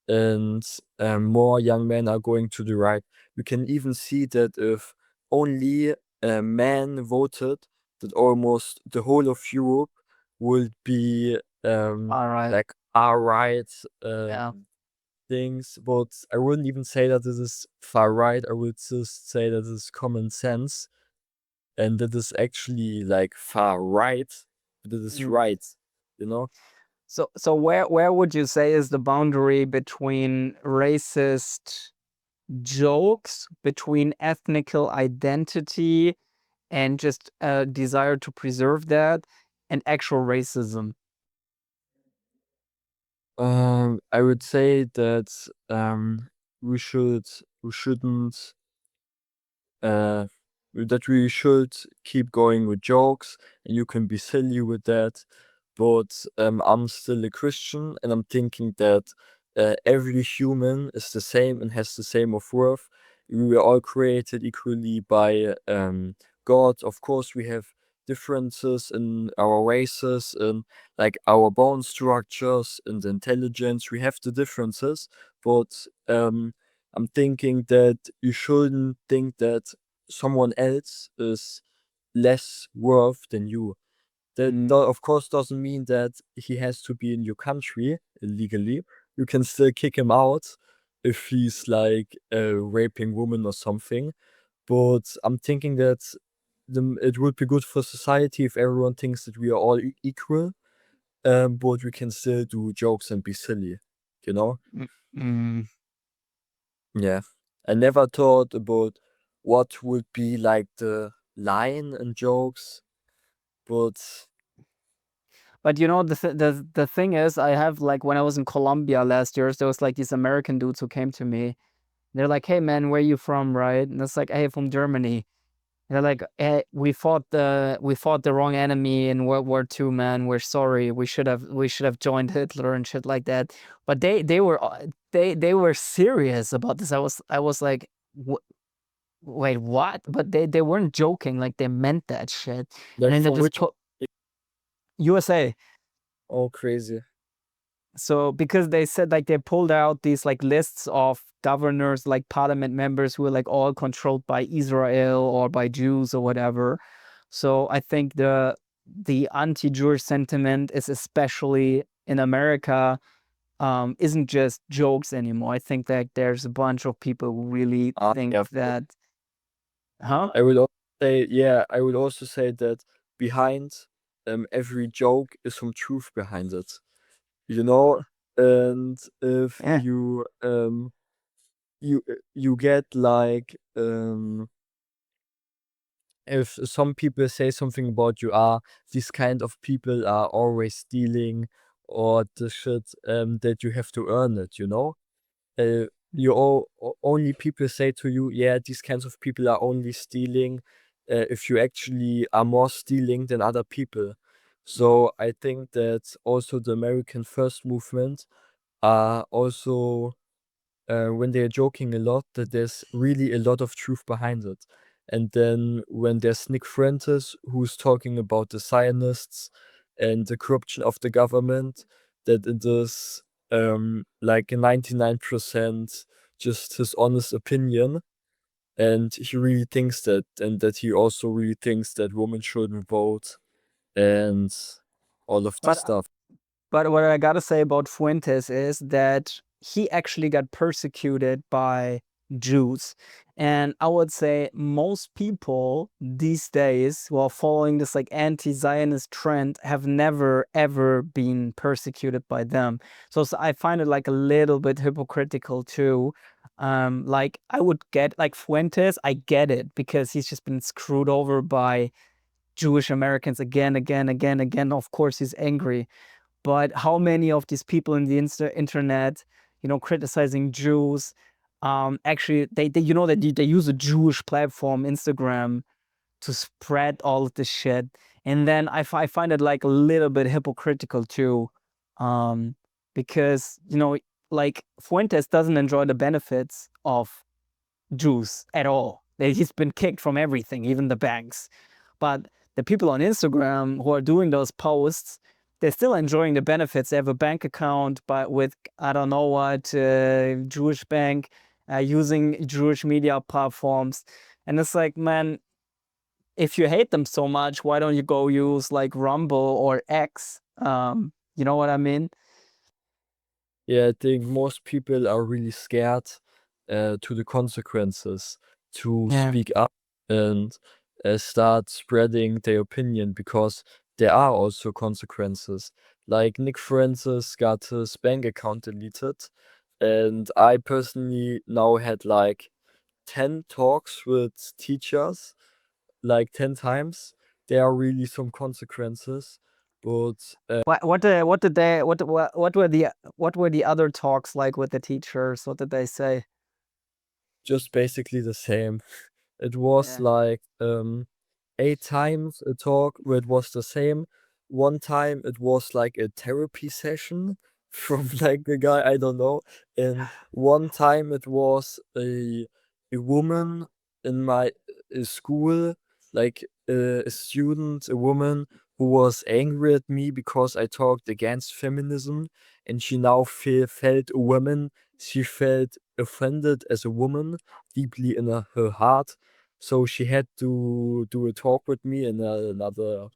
and more young men are going to the right. You can even see that if only men voted, that almost the whole of Europe would be All right. like far right Yeah. things. But I wouldn't even say that this is far right. I would just say that it's common sense, and that is actually like far right, but it is Mm. right, you know? So where would you say is the boundary between racist jokes, between ethnical identity and just a desire to preserve that, and actual racism? I would say that we should we shouldn't uh that we should keep going with jokes, and you can be silly with that. But I'm still a Christian, and I'm thinking that every human is the same and has the same of worth. We were all created equally by God. Of course, we have differences in our races and like our bone structures and intelligence. We have the differences, but I'm thinking that you shouldn't think that someone else is less worth than you. That Mm. of course doesn't mean that he has to be in your country illegally. You can still kick him out if he's like raping women or something. But I'm thinking that it would be good for society if everyone thinks that we are all equal, but we can still do jokes and be silly, you know? Mm. Mm. Yeah. I never thought about what would be like the line in jokes, but But the thing is, I have, like, when I was in Colombia last year, there was like these American dudes who came to me. They're like, "Hey man, where you from?" Right? And it's like, "Hey, from Germany." And they're like, we fought the wrong enemy in World War II, man. We're sorry. We should have joined Hitler and shit like that." But they were serious about this. I was like, Wait, what?" But they weren't joking. Like, they meant that shit. And like then they from just which put USA. oh crazy. So because they said, like, they pulled out these, like, lists of governors, like parliament members, who were, like, all controlled by Israel or by Jews or whatever. So I think the anti-Jewish sentiment is, especially in America, isn't just jokes anymore. I think that there's a bunch of people who really Yeah, think that, huh? I would also say, yeah, I would also say that behind every joke is some truth behind it, you know? And if Yeah. you get like if some people say something about you, these kind of people are always stealing, or the shit that you have to earn it, you know? uh, only people say to you, yeah, these kinds of people are only stealing if you actually are more stealing than other people. So I think that also the American First movement are also when they're joking a lot, that there's really a lot of truth behind it. And then when there's Nick Fuentes who's talking about the Zionists and the corruption of the government, that it is like 99% just his honest opinion. And he really thinks that, and that he also really thinks that women shouldn't vote and all of this But stuff. But what I gotta say about Fuentes is that he actually got persecuted by Jews. And I would say most people these days who are following this like anti-Zionist trend have never ever been persecuted by them. So I find it like a little bit hypocritical too. Like I would get like Fuentes, I get it because he's just been screwed over by Jewish Americans again, again, again, again. Of course, he's angry. But how many of these people in the internet, criticizing Jews, actually, they use a Jewish platform, Instagram, to spread all of this shit. And then I find it like a little bit hypocritical too, um, because, like Fuentes doesn't enjoy the benefits of Jews at all. He's been kicked from everything, even the banks. But the people on Instagram who are doing those posts, they're still enjoying the benefits. They have a bank account, but with I don't know what Jewish bank, using Jewish media platforms, and it's like, man, if you hate them so much, why don't you go use like Rumble or X? You know what I mean? Yeah, I think most people are really scared to the consequences to Yeah. speak up and start spreading their opinion because there are also consequences. Like Nick Fuentes got his bank account deleted, and I personally now had like 10 talks with teachers, like 10 times. There are really some consequences, but What were the other talks like with the teachers? What did they say? just basically the same. It was Yeah. like 8 times a talk where it was the same. One time it was like a therapy session from like a guy I don't know, and one time it was a woman in my school, like a student, a woman who was angry at me because I talked against feminism, and she now felt a woman. She felt offended as a woman deeply in her heart, so she had to do a talk with me and another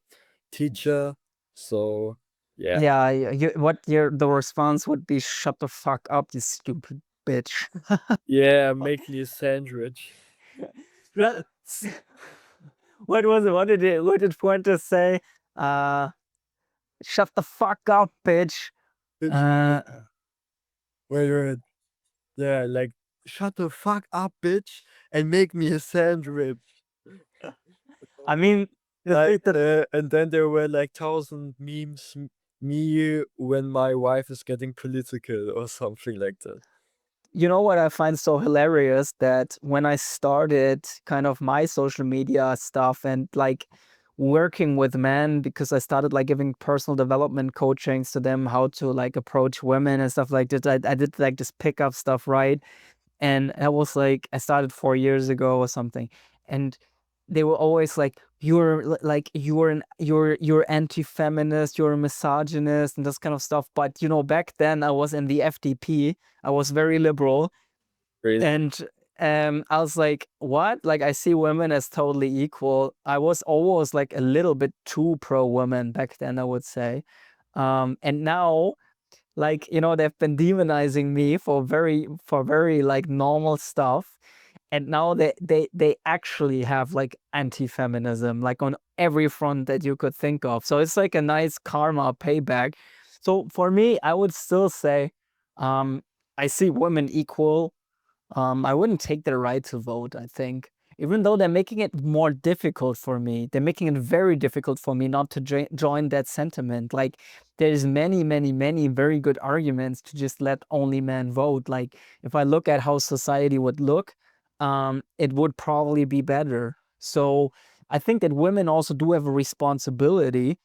teacher. So yeah, Yeah, the response would be, "Shut the fuck up, you stupid bitch." yeah, make me a sandwich. That's- What was it? What did Fuentes say? Uh, Shut the fuck up, bitch. Bitch, Uh, wait, yeah, like shut the fuck up, bitch, and make me a sandwich. I mean, the thing Like, that and then there were like 1,000 memes, me when my wife is getting political or something like that. You know what I find so hilarious, that when I started kind of my social media stuff and like working with men, because I started like giving personal development coachings to them, how to like approach women and stuff like that. I did like this pickup stuff, right? And that was like, I started 4 years ago or something. And they were always like, you're anti-feminist, you're a misogynist and this kind of stuff. But back then I was in the FDP. I was very liberal. Crazy. And I was like, what? Like, I see women as totally equal. I was always like a little bit too pro women back then, I would say. And now, like, they've been demonizing me for very like normal stuff. And now they actually have like anti-feminism, like on every front that you could think of. So it's like a nice karma payback. So for me, I would still say, um, I see women equal. I wouldn't take their right to vote, I think. Even though they're making it more difficult for me, they're making it very difficult for me not to join that sentiment. Like, there's many, many, many very good arguments to just let only men vote. Like, if I look at how society would look, it would probably be better. So I think that women also do have a responsibility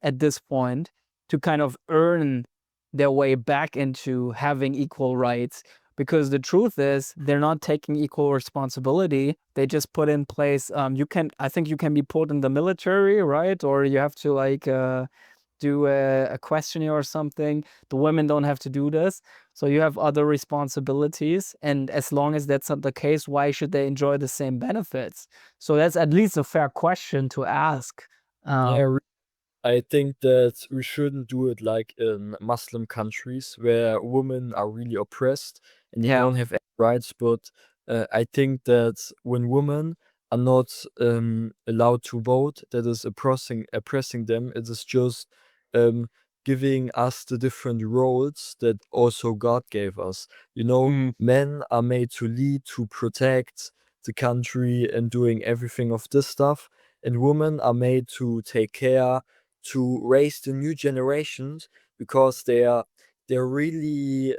at this point to kind of earn their way back into having equal rights, because the truth is they're not taking equal responsibility. They just put in place, I think you can be put in the military, right? Or you have to like do a questionnaire or something. The women don't have to do this. So you have other responsibilities. And as long as that's not the case, why should they enjoy the same benefits? So that's at least a fair question to ask. Yeah, I think that we shouldn't do it like in Muslim countries where women are really oppressed and they Yeah. don't have any rights, but I think that when women are not allowed to vote, that is oppressing them. It is just um, giving us the different roles that also God gave us. You know, Mm. men are made to lead, to protect the country, and doing everything of this stuff, and women are made to take care, to raise the new generations, because they're really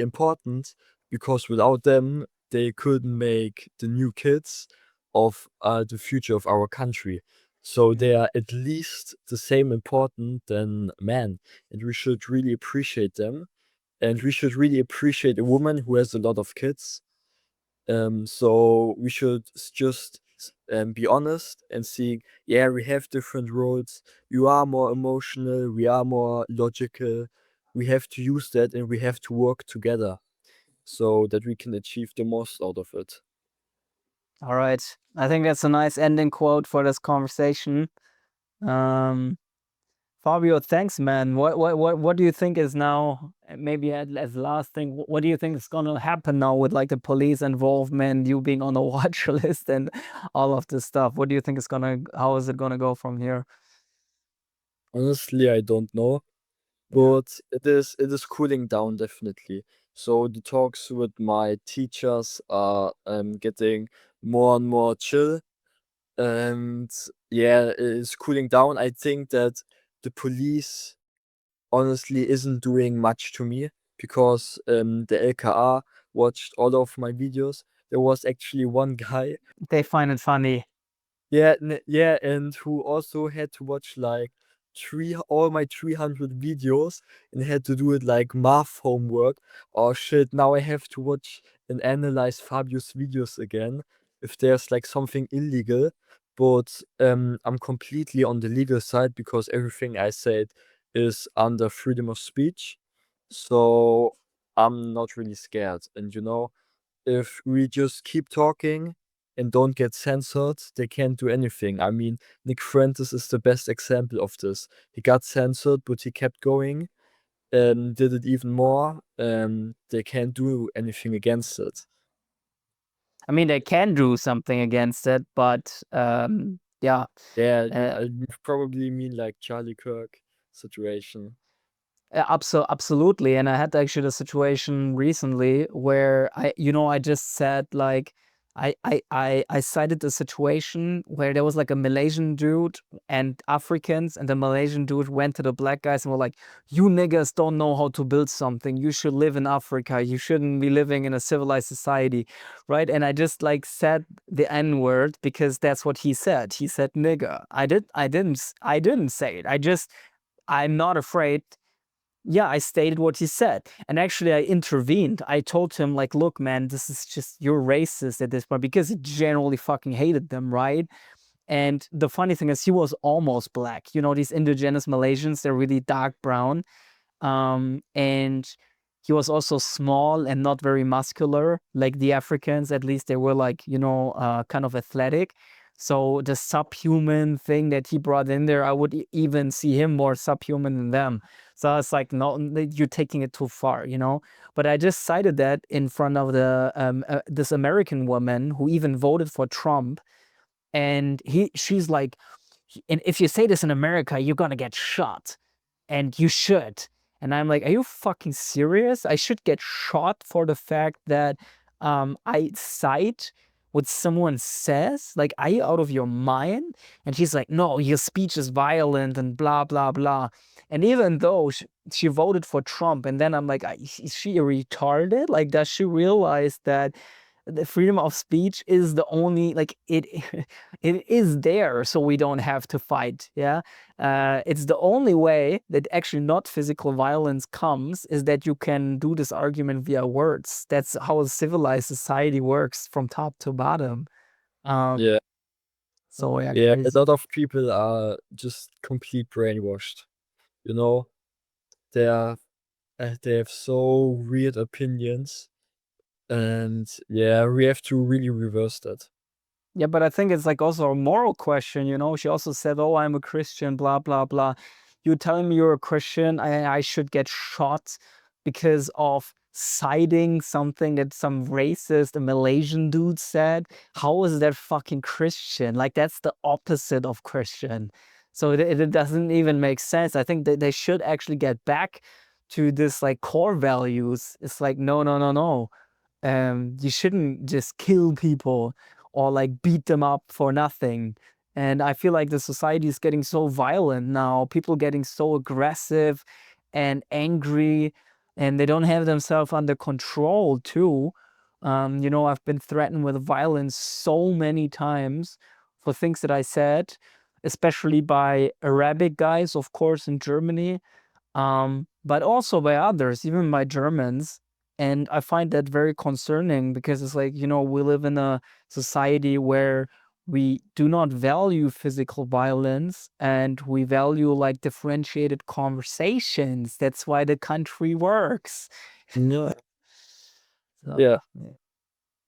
important, because without them, they couldn't make the new kids of the future of our country. So they Mm. are at least the same important than men, and we should really appreciate them. And we should really appreciate a woman who has a lot of kids. So we should just be honest and see, yeah, we have different roles. You are more emotional, we are more logical. We have to use that and we have to work together so that we can achieve the most out of it. All right. I think that's a nice ending quote for this conversation. Um, Fabio, thanks, man. What do you think is now, maybe as last thing, what do you think is gonna happen now with like the police involvement, you being on the watch list and all of this stuff? What do you think is gonna, how is it gonna go from here? Honestly, I don't know, Yeah. but it is cooling down definitely. So the talks with my teachers are getting more and more chill, and yeah, it is cooling down. I think that the police honestly isn't doing much to me, because the LKA watched all of my videos. There was actually one guy, They find it funny. yeah, yeah, and who also had to watch like all my 300 videos, and had to do it like math homework. Oh shit, now I have to watch and analyze Fabio's videos again if there's like something illegal. But I'm completely on the legal side, because everything I said is under freedom of speech. So I'm not really scared. And if we just keep talking and don't get censored, they can't do anything. I mean, Nick Fuentes is the best example of this. He got censored, but he kept going and did it even more. They can't do anything against it. I mean, they can do something against it, but yeah. Yeah, Uh, you probably mean like Charlie Kirk situation. Absolutely. And I had actually a situation recently where I just said like I cited the situation where there was like a Malaysian dude and Africans, and the Malaysian dude went to the black guys and were like, "You niggas don't know how to build something. You should live in Africa. You shouldn't be living in a civilized society." Right? And I just like said the N-word because that's what he said. He said nigga. I didn't say it. I'm not afraid. Yeah, I stated what he said. And actually, I intervened. I told him, like, look, man, this is just, you're racist at this point, because he generally fucking hated them, right? And the funny thing is, he was almost black. These indigenous Malaysians, they're really dark brown. And he was also small and not very muscular, like the Africans. At least they were like, kind of athletic. So the subhuman thing that he brought in there, I would even see him more subhuman than them. So I was like, no, you're taking it too far. But I just cited that in front of this American woman who even voted for Trump, and she's like, and if you say this in America, you're gonna get shot, and you should. And I'm like, are you fucking serious? I should get shot for the fact that I cite what someone says? Like, are you out of your mind? And she's like, no, your speech is violent and blah, blah, blah. And even though she voted for Trump, and then I'm like, is she retarded? Like, does she realize that the freedom of speech is the only, like, it it is there so we don't have to fight? Yeah. It's the only way that actually not physical violence comes, is that you can do this argument via words. That's how a civilized society works from top to bottom. um Yeah, so yeah, yeah. A crazy. lot of people are just complete brainwashed. You know, they are they have so weird opinions, and yeah, we have to really reverse that. Yeah, but I think it's like also a moral question. She also said, "Oh, I'm a Christian, blah blah blah." You telling me you're a Christian, I should get shot because of citing something that some racist, a Malaysian dude said. How is that fucking Christian? Like, that's the opposite of Christian. So it doesn't even make sense. I think that they should actually get back to this like core values. It's like, no, no, no, no. You shouldn't just kill people or like beat them up for nothing. And I feel like the society is getting so violent now, people getting so aggressive and angry, and they don't have themselves under control too. I've been threatened with violence so many times for things that I said, especially by Arabic guys, of course, in Germany, but also by others, even by Germans. And I find that very concerning because it's like, we live in a society where we do not value physical violence and we value like differentiated conversations. That's why the country works. No. So, Yeah, yeah.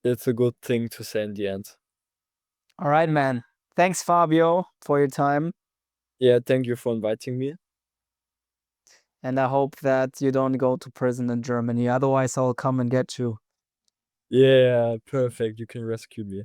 it's a good thing to say in the end. All right, man. Thanks, Fabio, for your time. Yeah, thank you for inviting me. And I hope that you don't go to prison in Germany. Otherwise, I'll come and get you. Yeah, perfect. You can rescue me.